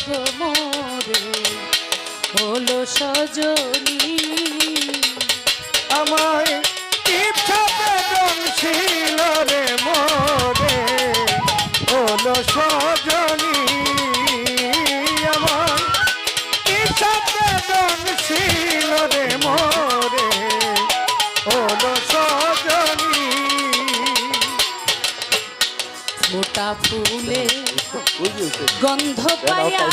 মোরে হলো সজনী আমায় ইচ্ছা বেদন ছিল রে মোরে হলো সজনী আমার ইচ্ছা বেদন ছিল রে মোরে হলো সজনী মোটা ফুলে গন্ধ পায়া